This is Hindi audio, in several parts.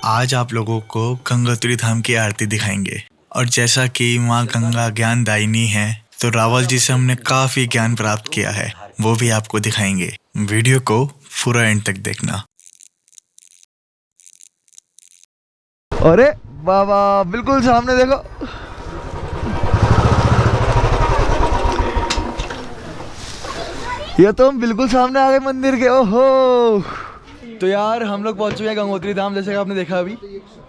आज आप लोगों को गंगोत्री धाम की आरती दिखाएंगे। और जैसा कि माँ गंगा ज्ञानदायिनी है, तो रावल जी से हमने काफी ज्ञान प्राप्त किया है, वो भी आपको दिखाएंगे। वीडियो को पूरा एंड तक देखना। अरे बाबा, बिल्कुल सामने देखो। ये तो हम बिल्कुल सामने आ गए मंदिर के। ओहो, तो यार हम लोग पहुंच चुके हैं गंगोत्री धाम। जैसे कि आपने देखा, अभी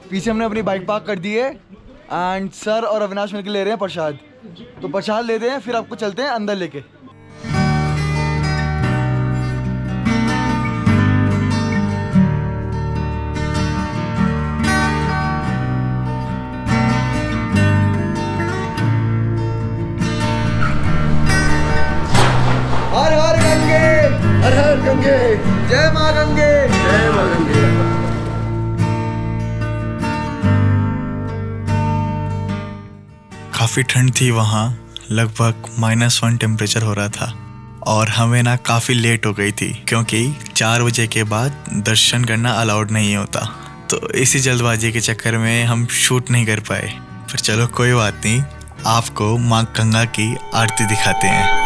पीछे हमने अपनी बाइक पार्क कर दी है एंड सर और अविनाश मिलकर ले रहे हैं प्रसाद। तो प्रसाद लेते हैं, फिर आपको चलते हैं अंदर लेके। हर हर गंगे, हर हर गंगे, जय माँ गंगे, जय माँ गंगे। काफी ठंड थी वहाँ, लगभग -1 टेम्परेचर हो रहा था। और हमें ना काफी लेट हो गई थी, क्योंकि 4 बजे के बाद दर्शन करना अलाउड नहीं होता। तो इसी जल्दबाजी के चक्कर में हम शूट नहीं कर पाए। पर चलो कोई बात नहीं, आपको माँ गंगा की आरती दिखाते हैं।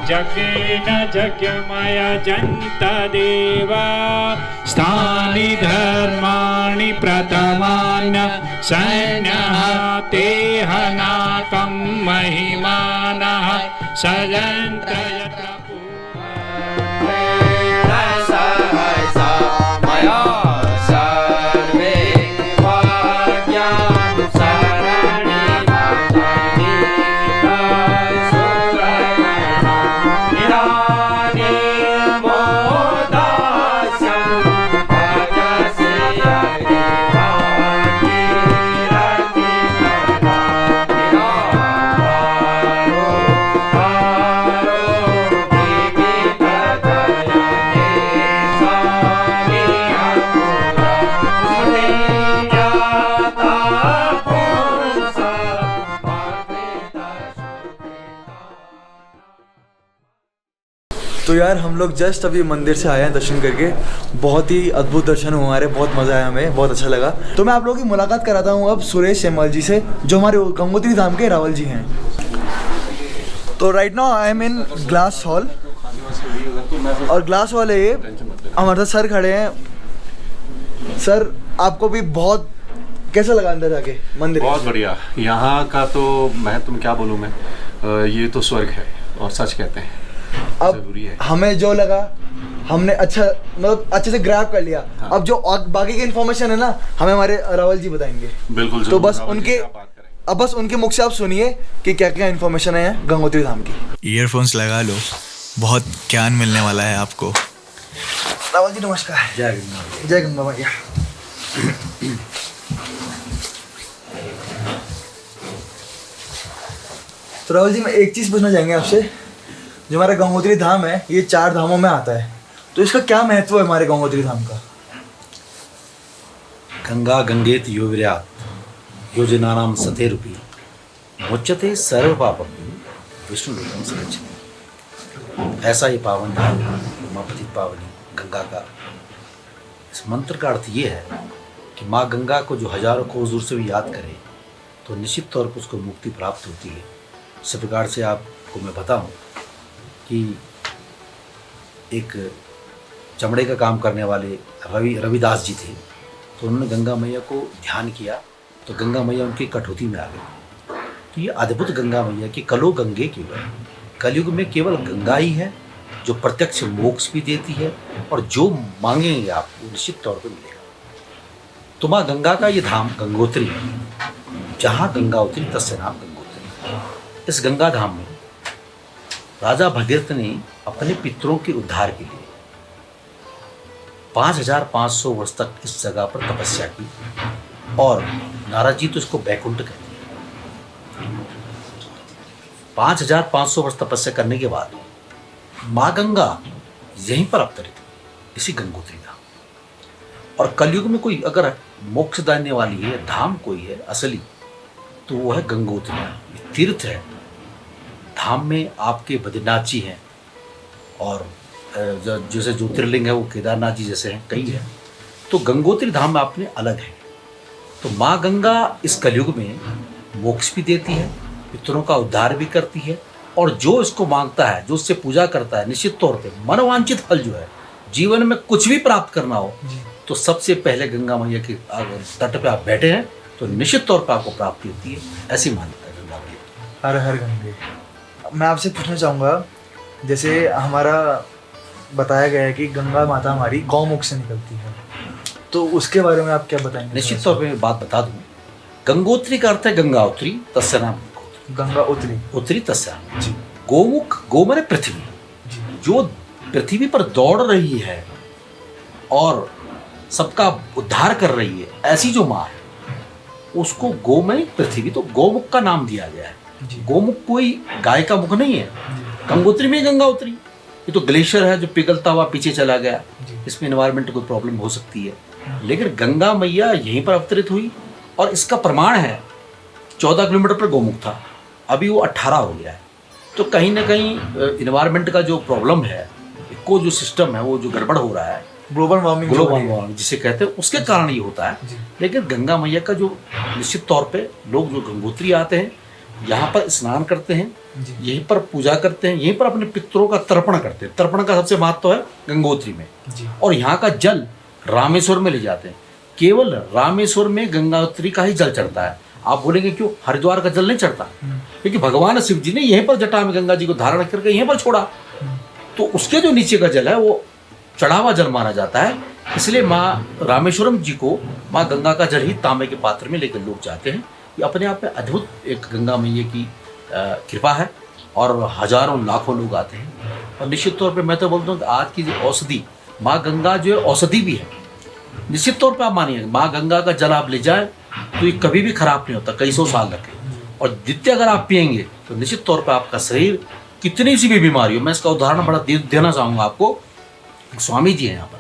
जगेन जग्यमय जन्त देवा स्थानि धर्माणि प्रथमान् सैन्यः ते हनाकं महिमानः सजन्त यत्र तो यार हम लोग जस्ट अभी मंदिर से आए हैं दर्शन करके। बहुत ही अद्भुत दर्शन हुए हमारे, बहुत मज़ा आया, हमें बहुत अच्छा लगा। तो मैं आप लोगों की मुलाकात कराता हूँ अब सुरेश शेमल जी से, जो हमारे गंगोत्री धाम के रावल जी हैं। तो right now I am in glass hall, और ग्लास हॉल है ये। हमारे साथ सर खड़े हैं। सर, आपको भी बहुत कैसा लगा अंदर जाके मंदिर? बहुत बढ़िया। यहाँ का तो मैं तुम क्या बोलूँ मैं, ये तो स्वर्ग है और सच कहते हैं। अब हमें जो लगा, हमने अच्छा मतलब अच्छे से ग्रैब कर लिया। हाँ। अब जो बाकी की इन्फॉर्मेशन है ना, हमें हमारे रावल जी बताएंगे। बिल्कुल। तो बस उनके मुख से आप सुनिए कि क्या क्या इन्फॉर्मेशन है गंगोत्री धाम की। ईयरफोन्स लगा लो, बहुत ज्ञान मिलने वाला है आपको। रावल जी नमस्कार। जय गंगा। जय गंगा भैया। तो रावल जी, मैं एक चीज़ पूछना चाहेंगे आपसे। जो हमारा गंगोत्री धाम है, ये 4 धामों में आता है, तो इसका क्या महत्व है हमारे गंगोत्री धाम का? गंगा गंगेत यो विर्यात् योजनानां सतेरुपि मुच्यते सर्व पापम विष्णु लोकम से गच्छति। ऐसा ही पावन धाम माँ पतित पावनी गंगा का। इस मंत्र का अर्थ ये है कि माँ गंगा को जो हजारों कोस दूर से भी याद करे तो निश्चित तौर पर उसको मुक्ति प्राप्त होती है। इस प्रकार से आपको मैं बताऊं कि एक चमड़े का काम करने वाले रविदास जी थे, तो उन्होंने गंगा मैया को ध्यान किया तो गंगा मैया उनकी कठौती में आ गई। तो ये अद्भुत गंगा मैया की कलो गंगे केवल, कलयुग में केवल गंगा ही है जो प्रत्यक्ष मोक्ष भी देती है और जो मांगेंगे आप वो निश्चित तौर पर मिलेगा। तो माँ गंगा का ये धाम गंगोत्री, जहाँ गंगा उतरी तस्य नाम गंगोत्री। इस गंगा धाम में राजा भगीरथ ने अपने पितरों के उद्धार के लिए 5500 वर्ष तक इस जगह पर तपस्या की और नारद जी तो इसको बैकुंठ कहते हैं। 5500 वर्ष तपस्या करने के बाद माँ गंगा यहीं पर अवतरित हुई, इसी गंगोत्री धाम। और कलयुग में कोई अगर मोक्ष देने वाली है धाम कोई है असली, तो वो है गंगोत्री। ये तीर्थ है। धाम में आपके बद्रीनाथ जी हैं और जैसे ज्योतिर्लिंग है वो केदारनाथ जी जैसे हैं, कई हैं। तो गंगोत्री धाम में आपने अलग है। तो माँ गंगा इस कलयुग में मोक्ष भी देती है, पितरों का उद्धार भी करती है, और जो इसको मांगता है, जो उससे पूजा करता है, निश्चित तौर पे मनोवांछित फल जो है, जीवन में कुछ भी प्राप्त करना हो तो सबसे पहले गंगा मैया के तट पे आप बैठे हैं तो निश्चित तौर पर आपको प्राप्ति होती है। ऐसी मान्यता है गंगा मैया। हर हर गंगे। मैं आपसे पूछना चाहूँगा, जैसे हमारा बताया गया है कि गंगा माता हमारी गौमुख से निकलती है, तो उसके बारे में आप क्या बताएंगे? निश्चित तौर पे बात बता दूँ। गंगोत्री का अर्थ है गंगा उतरी, तस्य नाम गंगोत्री। गंगा उतरी, उतरी तस्य नाम। जी। गोमुख, गो माने पृथ्वी, जो पृथ्वी पर दौड़ रही है और सबका उद्धार कर रही है, ऐसी जो माँ है उसको गो में पृथ्वी, तो गोमुख का नाम दिया गया है। गोमुख कोई गाय का मुख नहीं है। गंगोत्री में गंगा उतरी। ये तो ग्लेशियर है जो पिघलता हुआ पीछे चला गया, इसमें एनवायरनमेंट कोई प्रॉब्लम हो सकती है, लेकिन गंगा मैया यहीं पर अवतरित हुई। और इसका प्रमाण है 14 किलोमीटर पर गोमुख था, अभी वो 18 हो गया है। तो कहीं ना कहीं इन्वायरमेंट का जो प्रॉब्लम है, इको जो सिस्टम है वो जो गड़बड़ हो रहा है, ग्लोबल वार्मिंग जिसे कहते हैं, उसके कारण ये होता है। लेकिन गंगा मैया का जो निश्चित तौर पे लोग जो गंगोत्री आते हैं, यहाँ पर स्नान करते हैं, यहीं पर पूजा करते हैं, यहीं पर अपने पितरों का तर्पण करते हैं। तर्पण का सबसे महत्व है गंगोत्री में। और यहाँ का जल रामेश्वर में ले जाते हैं। केवल रामेश्वर में गंगोत्री का ही जल चढ़ता है। आप बोलेंगे क्यों, हरिद्वार का जल नहीं चढ़ता? क्योंकि भगवान शिव जी ने यहीं पर जटा में गंगा जी को धारण करके यहीं पर छोड़ा, तो उसके जो नीचे का जल है वो चढ़ा हुआ जल माना जाता है। इसलिए माँ रामेश्वरम जी को माँ गंगा का जल ही तांबे के पात्र में लेकर लोग जाते हैं। ये अपने आप में अद्भुत एक गंगा मैया की कृपा है और हजारों लाखों लोग आते हैं। और निश्चित तौर पे मैं तो बोलता हूँ कि आज की जो औषधि, माँ गंगा जो है औषधि भी है। निश्चित तौर पे आप मानिए, माँ गंगा का जल आप ले जाएं तो ये कभी भी खराब नहीं होता, कई सौ साल रखे। और द्वितीय अगर आप पियेंगे तो निश्चित तौर पर आपका शरीर कितनी सी भी बीमारी हो, मैं इसका उदाहरण बड़ा देना चाहूँगा आपको। स्वामी जी हैं यहाँ पर,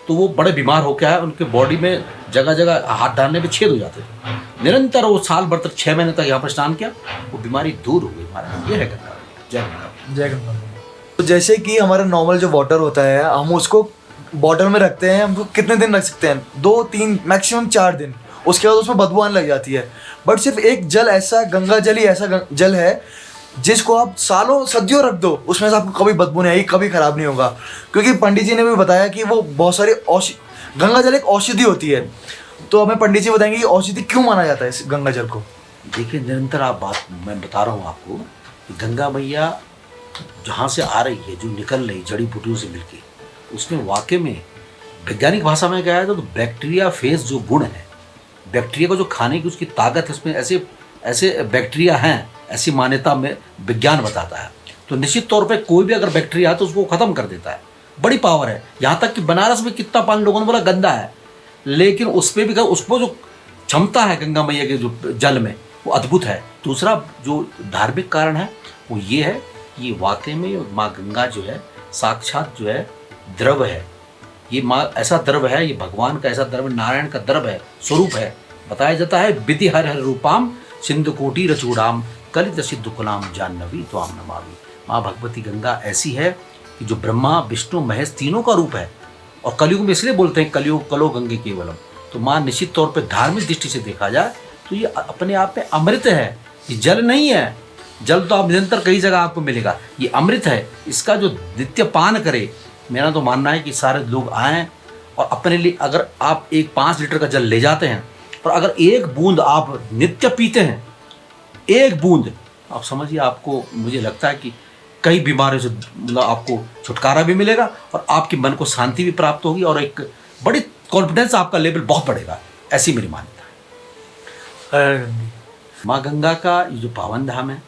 तो वो बड़े बीमार हो गया है, उनके बॉडी में जगह जगह हाथ डालने पे छेद हो जाते थे। निरंतर वो साल भर तक 6 महीने तक यहाँ पर स्नान किया, वो बीमारी दूर हो गई हमारा। ये है गंगा। जय गंगा। जय गंगा। तो जैसे कि हमारा नॉर्मल जो वाटर होता है, हम उसको बॉटल में रखते हैं, हम कितने दिन रख सकते हैं? 2, 3, मैक्सिमम 4 दिन। उसके बाद उसमें बदबू आने लग जाती है। बट सिर्फ एक जल ऐसा, गंगा जल ही ऐसा जल है जिसको आप सालों सदियों रख दो, उसमें से आपको कभी बदबू नहीं आएगी, कभी खराब नहीं होगा। क्योंकि पंडित जी ने भी बताया कि वो बहुत सारी गंगा जल एक औषधि होती है। तो हमें पंडित जी बताएंगे कि औषधि क्यों माना जाता है इस गंगा जल को? देखिए, निरंतर आप बात मैं बता रहा हूँ आपको कि गंगा मैया जहाँ से आ रही है, जो निकल रही जड़ी बूटियों से मिलके, उसमें वाकई में वैज्ञानिक भाषा में क्या है तो बैक्टीरिया फेज जो गुण है, बैक्टीरिया को जो खाने की उसकी ताकत है, उसमें ऐसे ऐसे बैक्टीरिया हैं, ऐसी मान्यता में विज्ञान बताता है। तो निश्चित तौर पे कोई भी अगर बैक्टीरिया है तो उसको ख़त्म कर देता है। बड़ी पावर है। यहाँ तक कि बनारस में कितना पानी लोगों ने बोला गंदा है, लेकिन उस पर भी उसको जो क्षमता है गंगा मैया के जो जल में, वो अद्भुत है। दूसरा जो धार्मिक कारण है वो ये है कि वाकई में माँ गंगा जो है साक्षात जो है द्रव है। ये माँ ऐसा द्रव है, ये भगवान का ऐसा द्रव, नारायण का द्रव है, स्वरूप है। बताया जाता है विधि हर हर रूपाम सिंधु कोटि रचूड़ाम कलित सिद्धु कुलाम जाह्नवी त्वाम नमामि। माँ भगवती गंगा ऐसी है कि जो ब्रह्मा विष्णु महेश तीनों का रूप है। और कलयुग में इसलिए बोलते हैं कलयुग कलो गंगे केवलम। तो माँ निश्चित तौर पर धार्मिक दृष्टि से देखा जाए तो ये अपने आप में अमृत है। ये जल नहीं है, जल तो आप निरंतर कई जगह आपको मिलेगा, ये अमृत है। इसका जो नित्य पान करे मेरा तो मानना है कि सारे लोग आएँ और अपने लिए, अगर आप एक 5 लीटर का जल ले जाते हैं और अगर एक बूंद आप नित्य पीते हैं, एक बूंद, आप समझिए आपको, मुझे लगता है कि कई बीमारियों से मतलब आपको छुटकारा भी मिलेगा और आपके मन को शांति भी प्राप्त होगी और एक बड़ी कॉन्फिडेंस, आपका लेवल बहुत बढ़ेगा, ऐसी मेरी मान्यता है। माँ गंगा का ये जो पावन धाम है,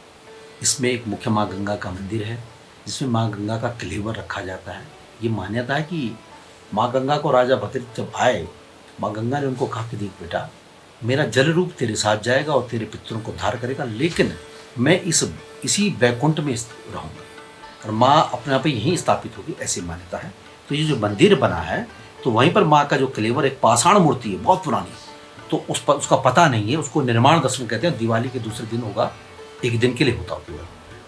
इसमें एक मुख्य माँ गंगा का मंदिर है जिसमें माँ गंगा का कलेवर रखा जाता है। ये मान्यता है कि माँ गंगा को राजा भद्र जब आए, माँ गंगा ने उनको कहा कि देख बेटा, मेरा जल रूप तेरे साथ जाएगा और तेरे पितरों को धार करेगा, लेकिन मैं इसी वैकुंठ में रहूँगा और माँ अपने आप यहीं स्थापित होगी, ऐसी मान्यता है। तो ये जो मंदिर बना है तो वहीं पर माँ का जो कलेवर, एक पाषाण मूर्ति है बहुत पुरानी, तो उसका पता नहीं है, उसको निर्माण दर्शन कहते हैं। दिवाली के दूसरे दिन होगा, एक दिन के लिए होता है,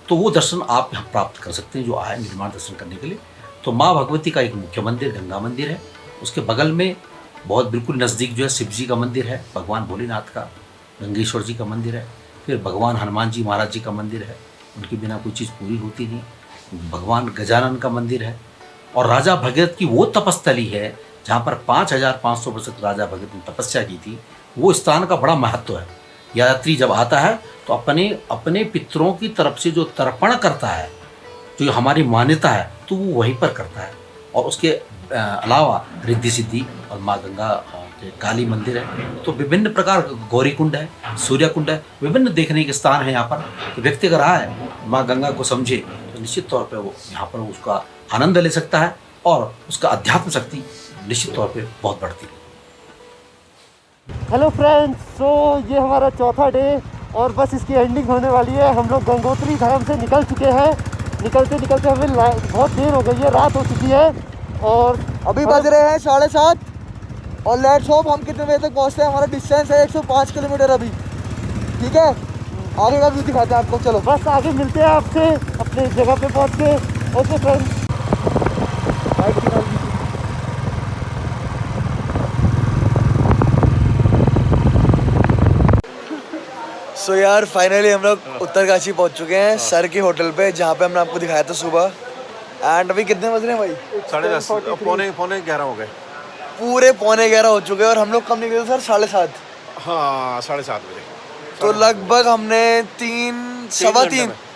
तो वो दर्शन आप यहाँ प्राप्त कर सकते हैं जो आए निर्माण दर्शन करने के लिए। तो माँ भगवती का एक मुख्य मंदिर गंगा मंदिर है, उसके बगल में बहुत बिल्कुल नज़दीक जो है शिव जी का मंदिर है, भगवान भोलेनाथ का, गंगेश्वर जी का मंदिर है, फिर भगवान हनुमान जी महाराज जी का मंदिर है, उनके बिना कोई चीज़ पूरी होती नहीं, भगवान गजानन का मंदिर है, और राजा भगत की वो तपस्थली है जहाँ पर 5500 वर्ष तक राजा भगत ने तपस्या की थी। वो स्थान का बड़ा महत्व है। यात्री जब आता है तो अपने पितरों की तरफ से जो तर्पण करता है, जो हमारी मान्यता है, तो वो वहीं पर करता है। और उसके अलावा रिद्धि सिद्धि और माँ गंगा के काली मंदिर है, तो विभिन्न प्रकार गौरी कुंड है, सूर्य कुंड है, विभिन्न देखने के स्थान है यहाँ पर। तो व्यक्ति अगर आए, माँ गंगा को समझे, तो निश्चित तौर पे वो यहाँ पर उसका आनंद ले सकता है और उसका अध्यात्म शक्ति निश्चित तौर पे बहुत बढ़ती है। हेलो फ्रेंड्स, सो ये हमारा चौथा डे और बस इसकी एंडिंग होने वाली है। हम लोग गंगोत्री धाम से निकल चुके हैं। निकलते निकलते हमें बहुत देर हो गई है, रात हो चुकी है और अभी बज रहे हैं 7:30 और लेट्स होप हम कितने बजे तक पहुँचते हैं। हमारा डिस्टेंस है 105 किलोमीटर अभी, ठीक है। आगे का व्यू दिखाते हैं आपको, चलो बस आगे मिलते हैं आपसे अपने जगह पे पहुँच के। Okay friends. सो यार फाइनली हम लोग उत्तरकाशी पहुंच चुके हैं, सर के होटल पे, जहाँ पे हमने आपको दिखाया था सुबह। एंड अभी कितने बज रहे हैं भाई? 10:30, पौने 11 हो गए। पूरे 11:15 हो चुके हैं और हम लोग कब निकले सर? 7:30। हाँ, 7:30 बजे। तो लगभग हमने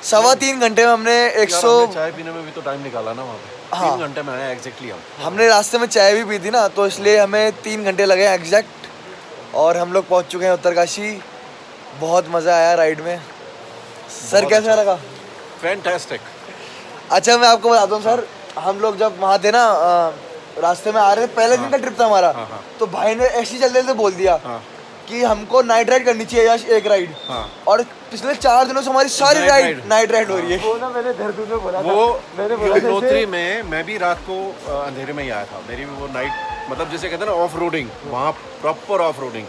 सवा तीन घंटे में हमने 100 चाय पीने में भी तो टाइम निकाला ना वहाँ पे। हाँ। 3 घंटे में आया एग्जैक्टली हमने रास्ते में चाय भी पी थी ना, तो इसलिए हमें 3 घंटे लगे एग्जैक्ट। और हम लोग पहुँच चुके हैं उत्तरकाशी। बहुत मज़ा आया राइड में। सर कैसा लगा? फैंटास्टिक। अच्छा मैं आपको बताता हूँ सर, हम लोग जब वहाँ थे ना, रास्ते में आ रहे थे, पहले दिन का ट्रिप था हमारा, तो भाई ने ऐसी जल्दी से बोल दिया कि हमको नाइट राइड करनी चाहिए या एक राइड। और पिछले 4 दिनों से हमारी सारी नाइट राइड हो रही है। वो ना मैंने देहरादून में बोला वो मैंने बोला गंगोत्री में मैं भी रात को अंधेरे में ही आया था। मेरी भी वो नाइट, मतलब जैसे कहते हैं ना ऑफ रोडिंग, वहाँ प्रॉपर ऑफ रोडिंग।